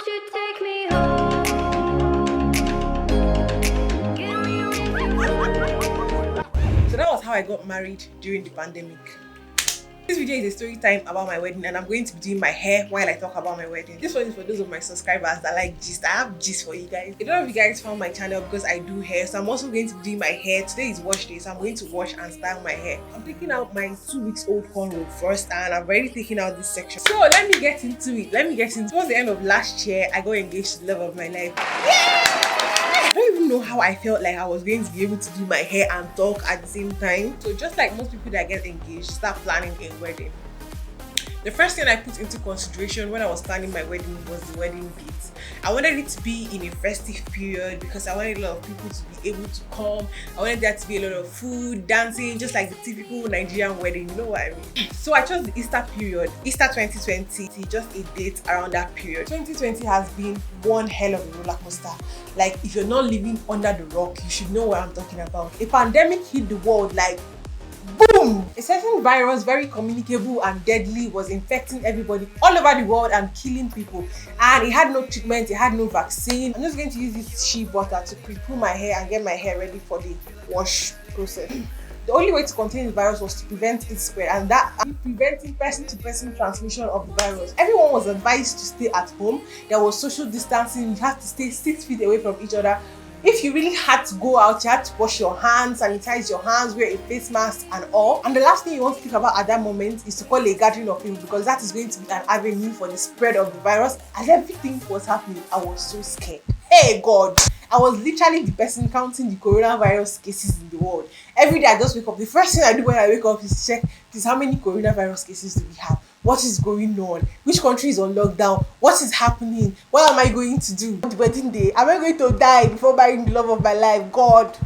Won't you take me home? Give me So that was how I got married during the pandemic. This video is a story time about my wedding, and I'm going to be doing my hair while I talk about my wedding. This one is for those of my subscribers that like gist. I have gist for you guys. A lot of you guys found my channel because I do hair, so I'm also going to be doing my hair. Today is wash day, so I'm going to wash and style my hair. I'm taking out my 2 weeks old cornrow first, and I've already taken out this section. So let me get into it. Towards the end of last year, I got engaged to the love of my life. I don't even know how I felt like I was going to be able to do my hair and talk at the same time. So just like most people that get engaged, start planning a wedding. The first thing I put into consideration when I was planning my wedding was the wedding date. I wanted it to be in a festive period because I wanted a lot of people to be able to come. I wanted there to be a lot of food, dancing, just like the typical Nigerian wedding, you know what I mean? So I chose the Easter period, Easter 2020, just a date around that period. 2020 has been one hell of a roller coaster. Like, if you're not living under the rock, you should know what I'm talking about. A pandemic hit the world like boom! A certain virus, very communicable and deadly, was infecting everybody all over the world and killing people. And it had no treatment, it had no vaccine. I'm just going to use this shea butter to pre-poo my hair and get my hair ready for the wash process. The only way to contain the virus was to prevent its spread, and that preventing person-to-person transmission of the virus. Everyone was advised to stay at home. There was social distancing. You had to stay 6 feet away from each other. If you really had to go out, you had to wash your hands, sanitize your hands, wear a face mask and all. And the last thing you want to think about at that moment is to call a gathering of people, because that is going to be an avenue for the spread of the virus. As everything was happening, I was so scared. Hey God! I was literally the person counting the coronavirus cases in the world. Every day I just wake up. The first thing I do when I wake up is check, please, how many coronavirus cases do we have? What is going on? Which country is on lockdown? What is happening? What am I going to do on the wedding day? Am I going to die before marrying the love of my life? God,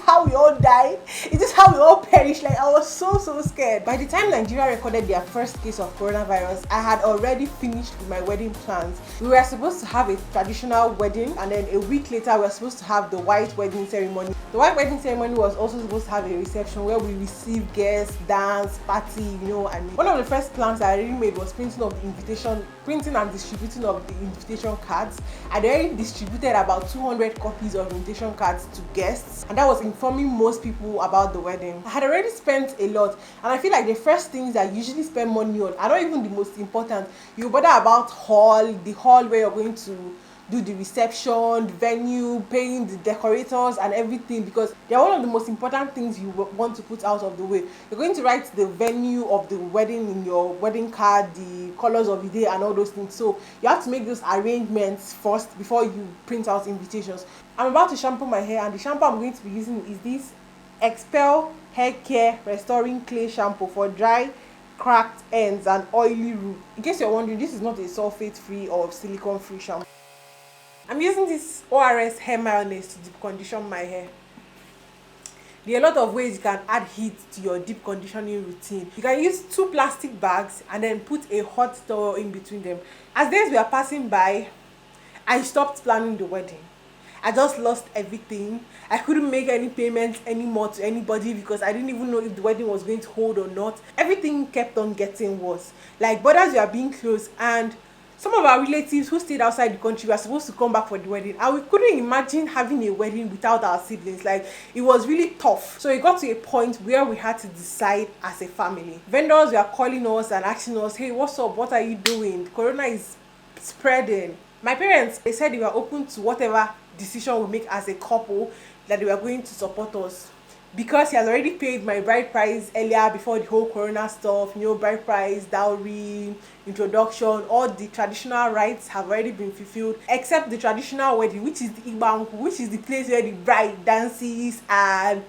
how we all die? Is this how we all perish? Like, I was so scared. By the time Nigeria recorded their first case of coronavirus, I had already finished with my wedding plans. We were supposed to have a traditional wedding, and then a week later we were supposed to have the white wedding ceremony. The white wedding ceremony was also supposed to have a reception where we receive guests, dance, party, you know what I mean. One of the first plans I already made was printing and distributing of the invitation cards. I'd already distributed about 200 copies of invitation cards to guests, and that was informing most people about the wedding. I had already spent a lot, and I feel like the first things I usually spend money on are not even the most important. You bother about the hall where you're going to do the reception, the venue, paying the decorators and everything, because they're one of the most important things you want to put out of the way. You're going to write the venue of the wedding in your wedding card, the colors of the day and all those things. So you have to make those arrangements first before you print out invitations. I'm about to shampoo my hair, and the shampoo I'm going to be using is this Expel Hair Care Restoring Clay Shampoo for dry, cracked ends and oily root. In case you're wondering, this is not a sulfate-free or silicone-free shampoo. I'm using this ORS hair mayonnaise to deep condition my hair. There are a lot of ways you can add heat to your deep conditioning routine. You can use 2 plastic bags and then put a hot towel in between them. As days were passing by, I stopped planning the wedding. I just lost everything. I couldn't make any payments anymore to anybody because I didn't even know if the wedding was going to hold or not. Everything kept on getting worse. Like, borders were being closed, and some of our relatives who stayed outside the country were supposed to come back for the wedding, and we couldn't imagine having a wedding without our siblings. Like, it was really tough. So it got to a point where we had to decide as a family. Vendors were calling us and asking us, hey, what's up? What are you doing? Corona is spreading. My parents, they said they were open to whatever decision we make as a couple, that they were going to support us. Because he has already paid my bride price earlier before the whole corona stuff, you know, bride price, dowry, introduction, all the traditional rites have already been fulfilled, except the traditional wedding, which is the Igbanku, which is the place where the bride dances and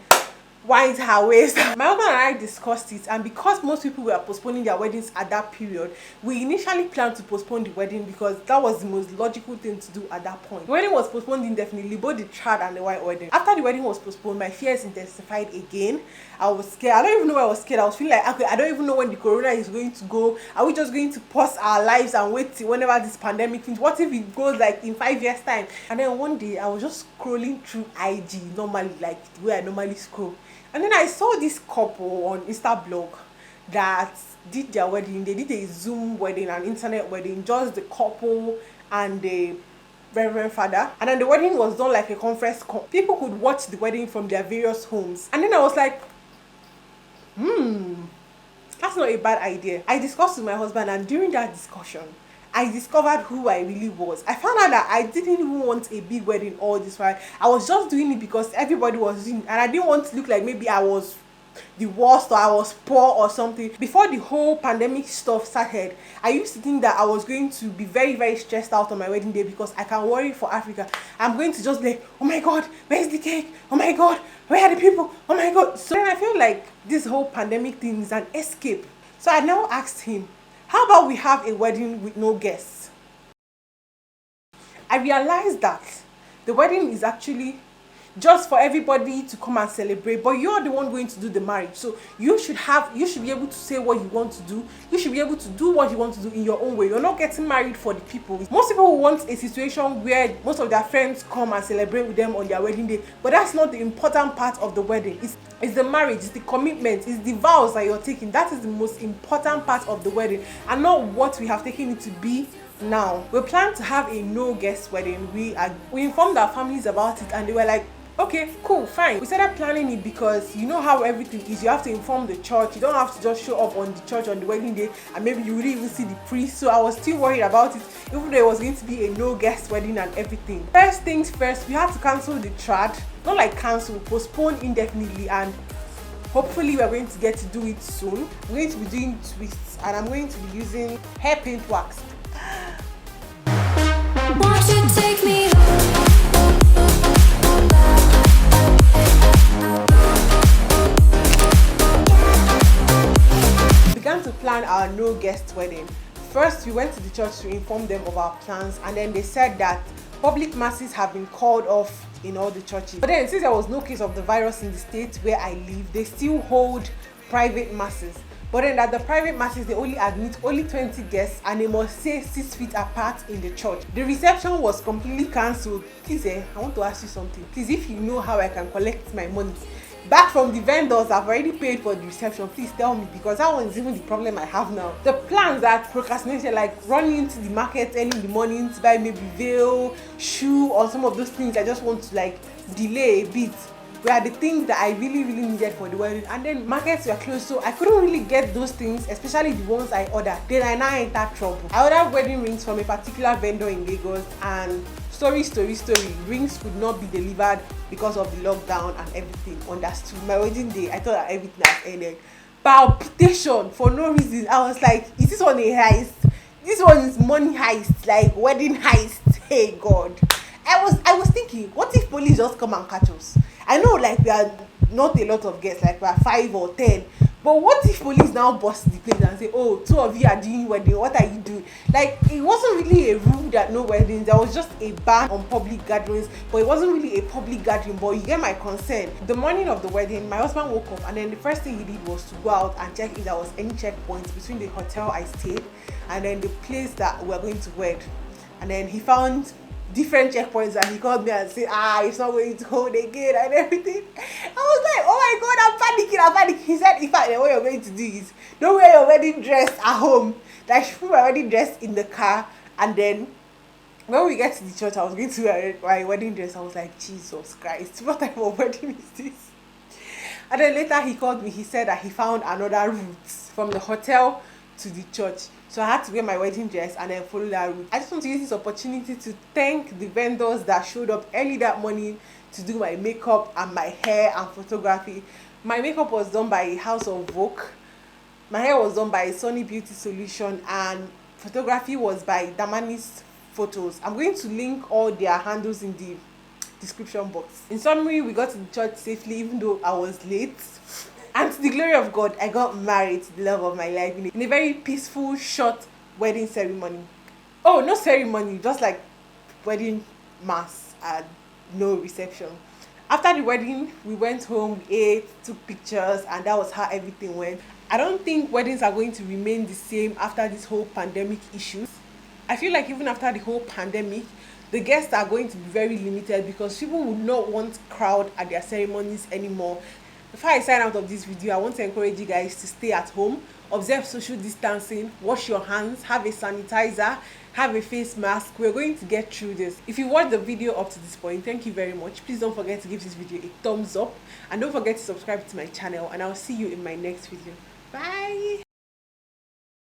winds her waist. My husband and I discussed it, and because most people were postponing their weddings at that period, we initially planned to postpone the wedding because that was the most logical thing to do at that point. The wedding was postponed indefinitely, both the trad and the white wedding. After the wedding was postponed, my fears intensified again. I was scared. I don't even know why I was scared. I was feeling like, okay, I don't even know when the corona is going to go. Are we just going to pause our lives and wait till whenever this pandemic finishes? What if it goes like in 5 years' time? And then one day I was just scrolling through IG normally, like the way I normally scroll. And then I saw this couple on Instablog that did their wedding. They did a Zoom wedding, an internet wedding, just the couple and the Reverend Father. And then the wedding was done like a conference call. People could watch the wedding from their various homes. And then I was like, that's not a bad idea. I discussed with my husband, and during that discussion, I discovered who I really was. I found out that I didn't even want a big wedding all this while. I was just doing it because everybody was doing it, and I didn't want to look like maybe I was the worst or I was poor or something. Before the whole pandemic stuff started, I used to think that I was going to be very, very stressed out on my wedding day because I can worry for Africa. I'm going to just like, oh my God, where's the cake? Oh my God, where are the people? Oh my God. So then I feel like this whole pandemic thing is an escape. So I now asked him, how about we have a wedding with no guests? I realized that the wedding is actually just for everybody to come and celebrate, but you're the one going to do the marriage, so you should be able to say what you want to do. You should be able to do what you want to do in your own way. You're not getting married for the people. Most people want a situation where most of their friends come and celebrate with them on their wedding day, but that's not the important part of the wedding. It's the marriage, it's the commitment, it's the vows that you're taking. That is the most important part of the wedding, and not what we have taken it to be. Now we plan to have a no guest wedding. We informed our families about it, and they were like, okay, cool, fine. We started planning it because you know how everything is. You have to inform the church. You don't have to just show up on the church on the wedding day and maybe you wouldn't even see the priest. So I was still worried about it, even though it was going to be a no guest wedding and everything. First things first, we had to cancel the trad. Not like cancel, postpone indefinitely, and hopefully we're going to get to do it soon. I'm going to be doing twists, and I'm going to be using hair paint wax. Won't you take me home? Began to plan our no guest wedding. First, we went to the church to inform them of our plans, and then they said that public masses have been called off in all the churches. But then, since there was no case of the virus in the state where I live, they still hold private masses. But then at the private masses, they only admit only 20 guests, and they must stay 6 feet apart in the church. The reception was completely cancelled. Please, I want to ask you something. Please, if you know how I can collect my money back from the vendors I've already paid for the reception, please tell me, because that one is even the problem I have now. The plans that procrastination, like running into the market early in the morning to buy maybe veil, shoe, or some of those things I just want to like delay a bit, were the things that I really needed for the wedding. And then markets were closed, so I couldn't really get those things, especially the ones I ordered. Then I now entered trouble. I ordered wedding rings from a particular vendor in Lagos, and story, rings could not be delivered because of the lockdown and everything. Understood. My wedding day, I thought that everything had ended. Palpitation for no reason. I was like, is this one a heist? This one is money heist, like wedding heist. Hey God. I was thinking, what if police just come and catch us? I know like we are not a lot of guests, like we are 5 or 10. But what if police now bust the place and say, oh, 2 of you are doing wedding, what are you doing? Like, it wasn't really a rule that no weddings. There was just a ban on public gatherings, but it wasn't really a public gathering. But you get my concern. The morning of the wedding, my husband woke up, and then the first thing he did was to go out and check if there was any checkpoints between the hotel I stayed and then the place that we were going to wed. And then he found different checkpoints, and he called me and said, it's not going to hold again and everything. I was like, oh my God, I'm panicking. He said, in fact, what you're going to do is don't wear your wedding dress at home. Like, she put my wedding dress in the car, and then when we get to the church, I was going to wear my wedding dress. I was like, Jesus Christ, what type of wedding is this? And then later he called me. He said that he found another route from the hotel to the church. So I had to wear my wedding dress and then follow that route. I just want to use this opportunity to thank the vendors that showed up early that morning to do my makeup and my hair and photography. My makeup was done by House of Vogue. My hair was done by SUNNYBEAUTYSOLUTION, and photography was by DAMANIS photos. I'm going to link all their handles in the description box. In summary, we got to the church safely, even though I was late. And to the glory of God, I got married to the love of my life in a very peaceful, short wedding ceremony. Oh, no ceremony, just like wedding mass and no reception. After the wedding, we went home, we ate, took pictures, and that was how everything went. I don't think weddings are going to remain the same after this whole pandemic issue. I feel like even after the whole pandemic, the guests are going to be very limited because people would not want crowd at their ceremonies anymore. Before I sign out of this video, I want to encourage you guys to stay at home, observe social distancing, wash your hands, have a sanitizer, have a face mask. We're going to get through this. If you watched the video up to this point, thank you very much. Please don't forget to give this video a thumbs up and don't forget to subscribe to my channel, and I'll see you in my next video. Bye.